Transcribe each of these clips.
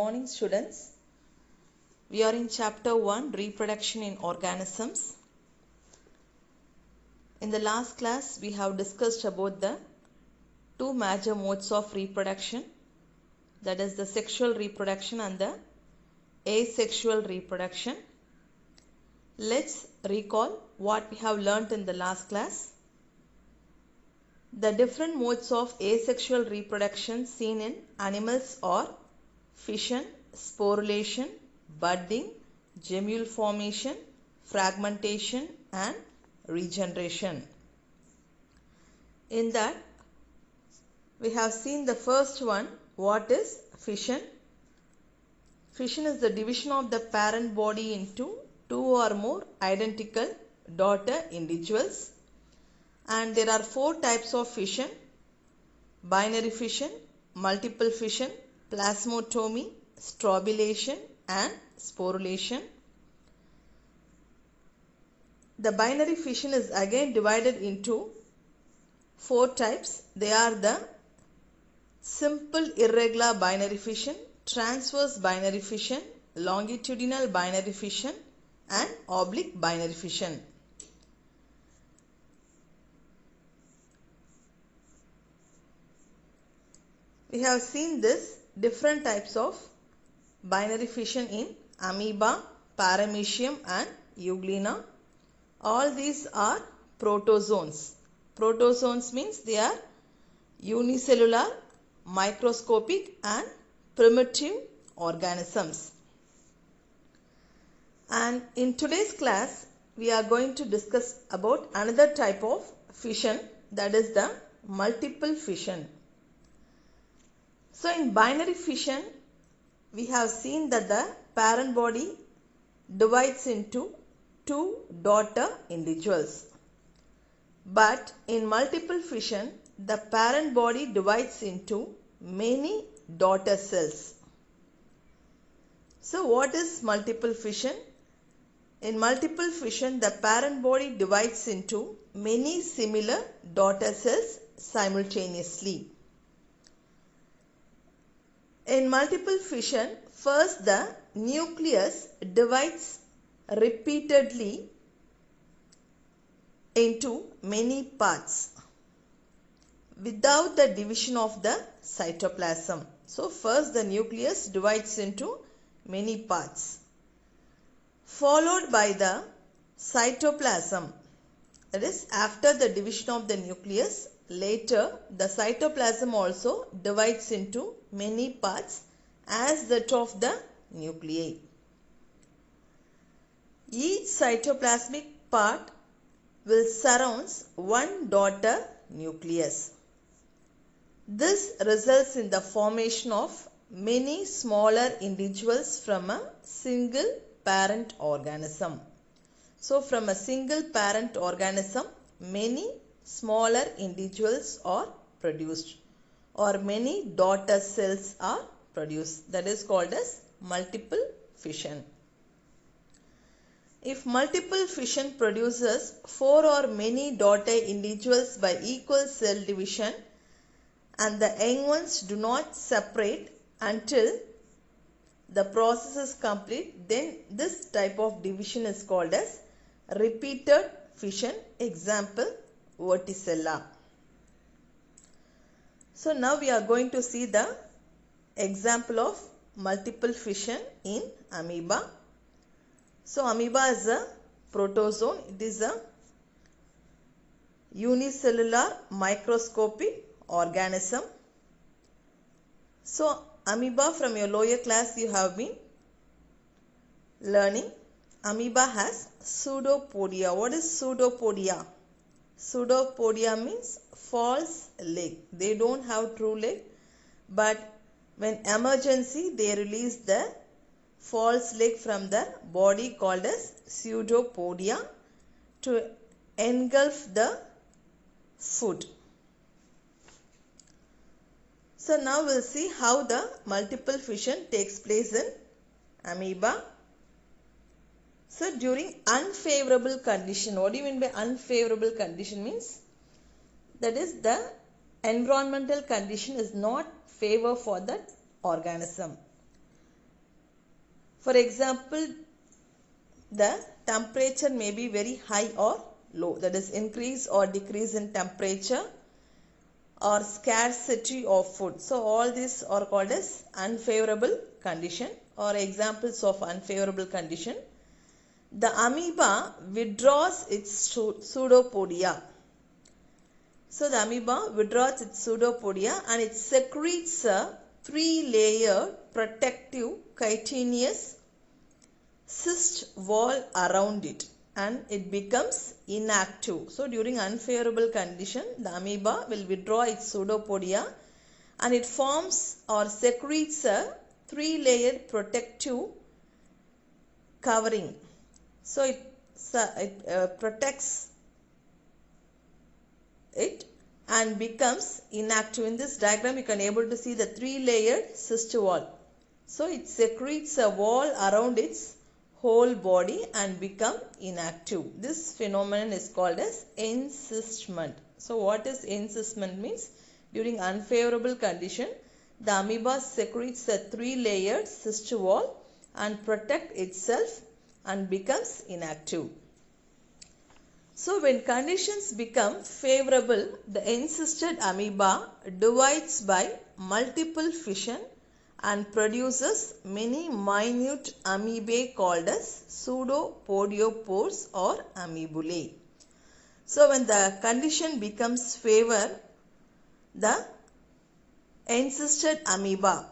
morning, students. We are in chapter 1, reproduction in organisms. In the last class, we have discussed about the two major modes of reproduction, that is the sexual reproduction and the asexual reproduction. Let's recall what we have learnt in the last class. The different modes of asexual reproduction seen in animals are fission, sporulation, budding, gemule formation, fragmentation and regeneration. In that, we have seen the first one, what is fission. Fission is the division of the parent body into two or more identical daughter individuals. And there are four types of fission: binary fission, multiple fission, plasmotomy, strobylation and sporulation. The binary fission is again divided into four types. They are the simple irregular binary fission, transverse binary fission, longitudinal binary fission and oblique binary fission. We have seen this different types of binary fission in amoeba, paramecium and euglena. All these are protozoans. Protozoans means they are unicellular, microscopic and primitive organisms. And in today's class, we are going to discuss about another type of fission, that is the multiple fission. So in binary fission, we have seen that the parent body divides into two daughter individuals. But in multiple fission, the parent body divides into many daughter cells. So what is multiple fission? In multiple fission, the parent body divides into many similar daughter cells simultaneously. In multiple fission, first the nucleus divides repeatedly into many parts without the division of the cytoplasm. So first the nucleus divides into many parts, followed by the cytoplasm. That is, after the division of the nucleus, later the cytoplasm also divides into many parts as that of the nuclei. Each cytoplasmic part will surround one daughter nucleus. This results in the formation of many smaller individuals from a single parent organism. So from a single parent organism, many smaller individuals are produced, or many daughter cells are produced. That is called as multiple fission. If multiple fission produces four or many daughter individuals by equal cell division and the young ones do not separate until the process is complete, then this type of division is called as repeated fission. Example, Verticella. So now we are going to see the example of multiple fission in amoeba. So amoeba is a protozoan. It is a unicellular microscopic organism. So amoeba, from your lower class you have been learning. Amoeba has pseudopodia. What is pseudopodia? Pseudopodia means false leg. They don't have true leg, but when emergency they release the false leg from the body called as pseudopodia to engulf the food. So now we'll see how the multiple fission takes place in amoeba. So during unfavorable condition, what do you mean by unfavorable condition? Means that is the environmental condition is not favor for that organism. For example, the temperature may be very high or low, that is increase or decrease in temperature or scarcity of food. So all these are called as unfavorable condition or examples of unfavorable condition. The amoeba withdraws its pseudopodia. So the amoeba withdraws its pseudopodia and it secretes a 3-layered protective chitinous cyst wall around it and it becomes inactive. So during unfavorable condition, the amoeba will withdraw its pseudopodia and it forms or secretes a 3-layered protective covering. So it protects it and becomes inactive. In this diagram you can able to see the 3-layered cyst wall. So it secretes a wall around its whole body and become inactive. This phenomenon is called as encystment. So what is encystment means? During unfavorable condition, the amoeba secretes a 3-layered cyst wall and protect itself and becomes inactive. So when conditions become favorable, the encysted amoeba divides by multiple fission and produces many minute amoebae called as pseudopodiopores or amoebulae. So when the condition becomes favor, the encysted amoeba,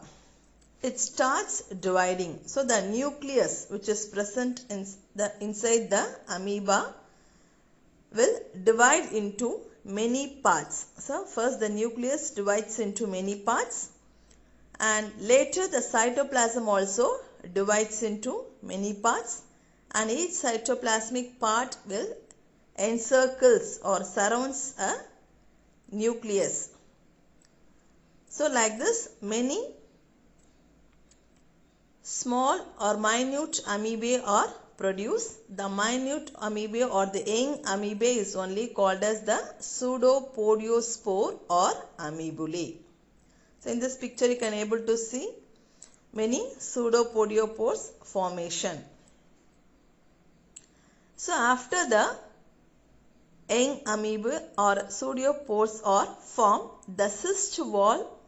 it starts dividing. So the nucleus which is present inside the amoeba will divide into many parts. So first the nucleus divides into many parts and later the cytoplasm also divides into many parts and each cytoplasmic part will encircles or surrounds a nucleus. So like this many small or minute amoebae are produced. The minute amoebae or the young amoebae is only called as the pseudopodiospore or amoebulae. So in this picture you can able to see many pseudopodiopores formation. So after the young amoeba or pseudopores are formed, the cyst wall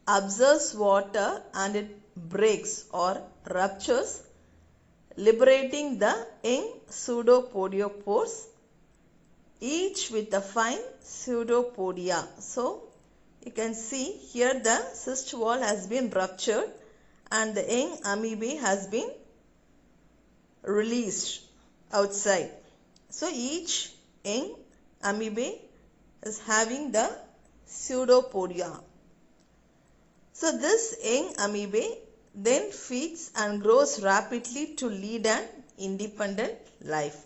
absorbs water and it breaks or ruptures, liberating the young pseudopodiopores, each with a fine pseudopodia. So you can see here the cyst wall has been ruptured and the young amoebae has been released outside. So each young amoebae is having the pseudopodia. So this young amoebae then feeds and grows rapidly to lead an independent life.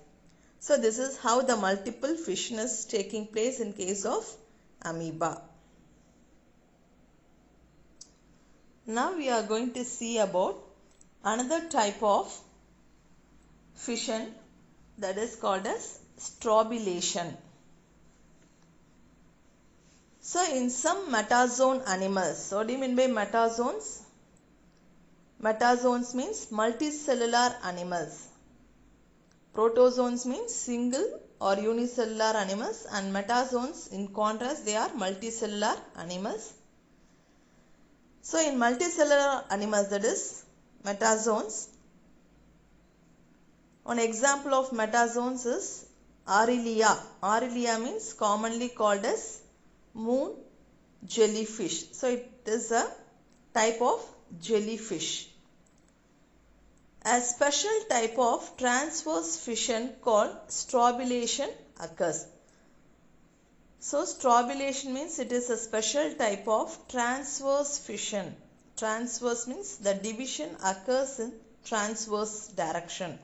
So this is how the multiple fission is taking place in case of amoeba. Now we are going to see about another type of fission that is called as strobylation. So in some metazone animals, what do you mean by metazones? Metazones means multicellular animals. Protozoans means single or unicellular animals and metazones in contrast they are multicellular animals. So in multicellular animals, that is metazones, one example of metazones is Aurelia. Aurelia means commonly called as moon jellyfish. So it is a type of jellyfish. A special type of transverse fission called strobylation occurs. So strobylation means it is a special type of transverse fission. Transverse means the division occurs in transverse direction.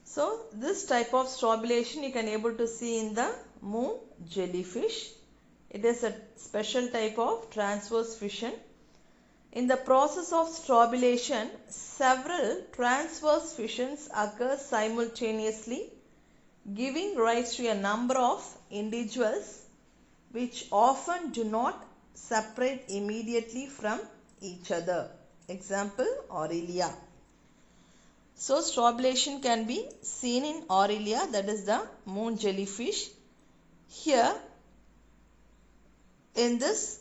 So this type of strobylation you can able to see in the moon jellyfish. It is a special type of transverse fission. In the process of strobylation, several transverse fissions occur simultaneously, giving rise to a number of individuals which often do not separate immediately from each other. Example, Aurelia. So strobulation can be seen in Aurelia, that is the moon jellyfish. Here in this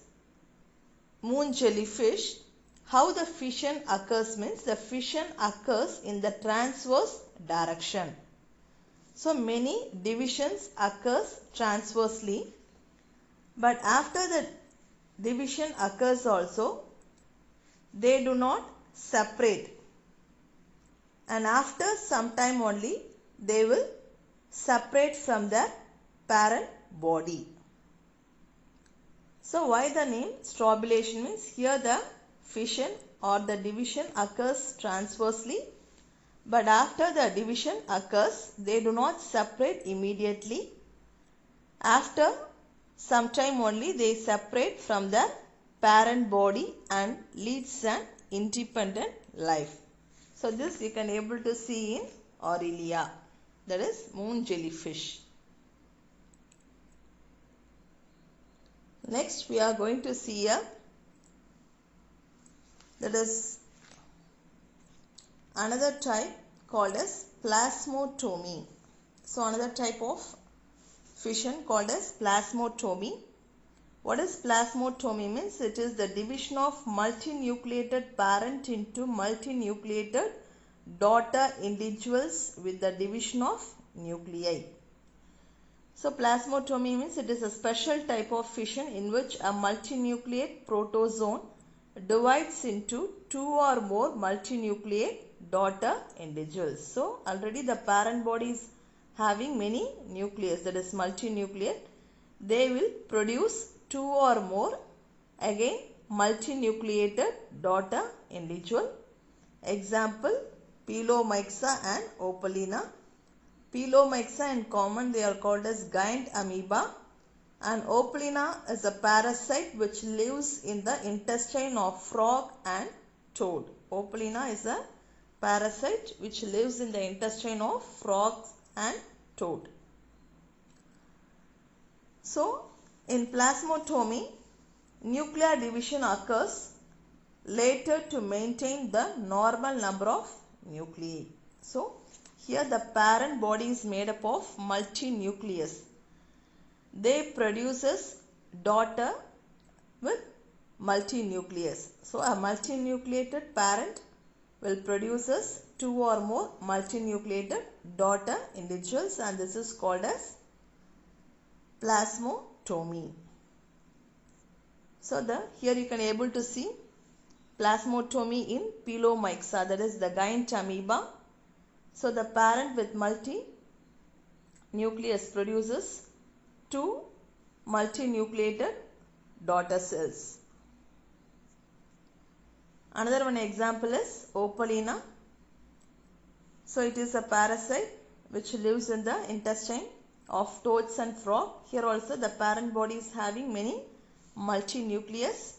moon jellyfish, how the fission occurs means the fission occurs in the transverse direction. So many divisions occurs transversely, but after the division occurs also, they do not separate, and after some time only they will separate from their parent body. So why the name strobulation means here the fission or the division occurs transversely, but after the division occurs they do not separate immediately. After some time only they separate from their parent body and leads an independent life. So this you can able to see in Aurelia, that is moon jellyfish. Next we are going to see that is another type called as plasmotomy. So another type of fission called as plasmotomy. What is plasmotomy means? It is the division of multinucleated parent into multinucleated daughter individuals with the division of nuclei. So plasmotomy means it is a special type of fission in which a multinucleate protozoan divides into two or more multinucleate daughter individuals. So already the parent body is having many nucleus, that is multinucleate. They will produce two or more again multinucleated daughter individual. Example, Pelomyxa and Opalina. Pelomyxa in common they are called as giant amoeba, and Opalina is a parasite which lives in the intestine of frog and toad. Opalina is a parasite which lives in the intestine of frogs and toad. So in plasmotomy, nuclear division occurs later to maintain the normal number of nuclei. So here the parent body is made up of multinucleus. They produces daughter with multinucleus. So a multinucleated parent will produces two or more multinucleated daughter individuals, and this is called as plasmotomy. So here you can able to see plasmotomy in Pelomyxa, that is the giant amoeba. So the parent with multinucleus produces two multinucleated daughter cells. Another one example is Opalina. So it is a parasite which lives in the intestine of toads and frog. Here also the parent body is having many multinucleus,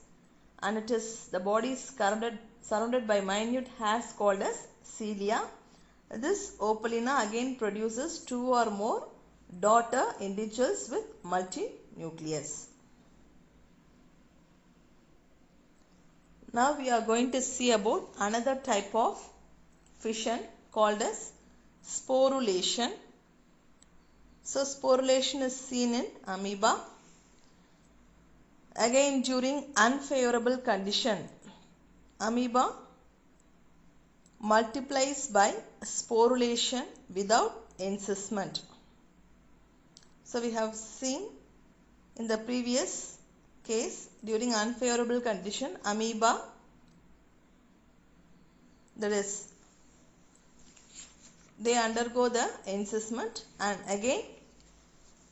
and it is the body is surrounded by minute hairs called as cilia. This Opalina again produces two or more daughter individuals with multinucleus. Now we are going to see about another type of fission called as sporulation. So sporulation is seen in amoeba. Again during unfavorable condition, amoeba multiplies by sporulation without encysment. So we have seen in the previous case, during unfavorable condition, amoeba, that is they undergo the encysment, and again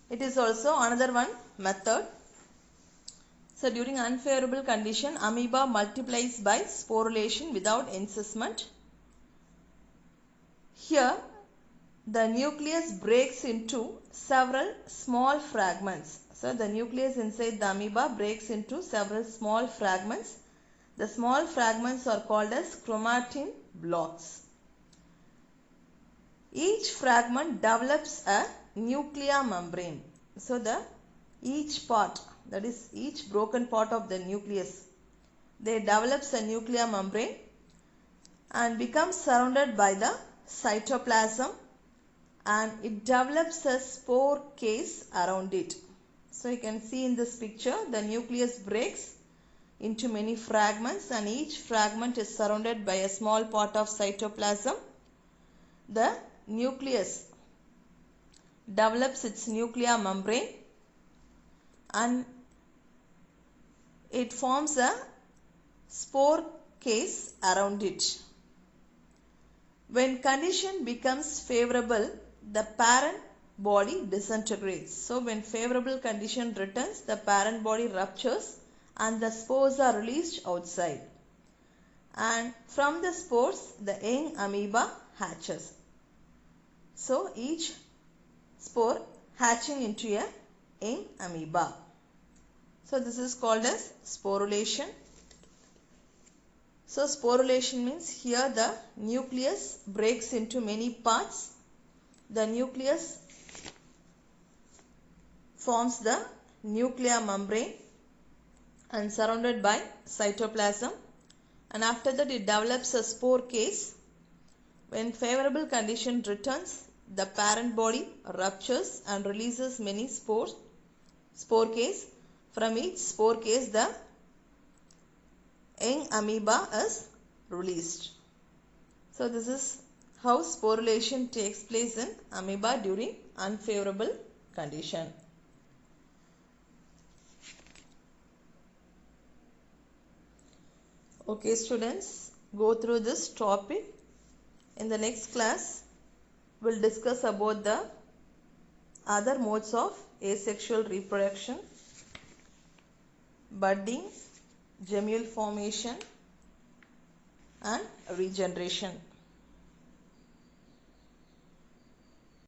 it is also another one method. So during unfavorable condition, amoeba multiplies by sporulation without encysment. Here the nucleus breaks into several small fragments. So the nucleus inside the amoeba breaks into several small fragments. The small fragments are called as chromatin blocks. Each fragment develops a nuclear membrane. So each part, that is each broken part of the nucleus, they develops a nuclear membrane and becomes surrounded by the cytoplasm, and it develops a spore case around it. So you can see in this picture the nucleus breaks into many fragments, and each fragment is surrounded by a small part of cytoplasm. The nucleus develops its nuclear membrane and it forms a spore case around it. When condition becomes favorable, the parent body disintegrates. So when favorable condition returns, the parent body ruptures and the spores are released outside. And from the spores, the young amoeba hatches. So each spore hatching into a young amoeba. So this is called as sporulation. So sporulation means here the nucleus breaks into many parts. The nucleus forms the nuclear membrane and surrounded by cytoplasm, and after that it develops a spore case. When favorable condition returns, the parent body ruptures and releases many spores. Spore case. From each spore case, the young amoeba is released. So this is how sporulation takes place in amoeba during unfavorable condition. Okay students, go through this topic. In the next class, we'll discuss about the other modes of asexual reproduction: budding, gemule formation and regeneration.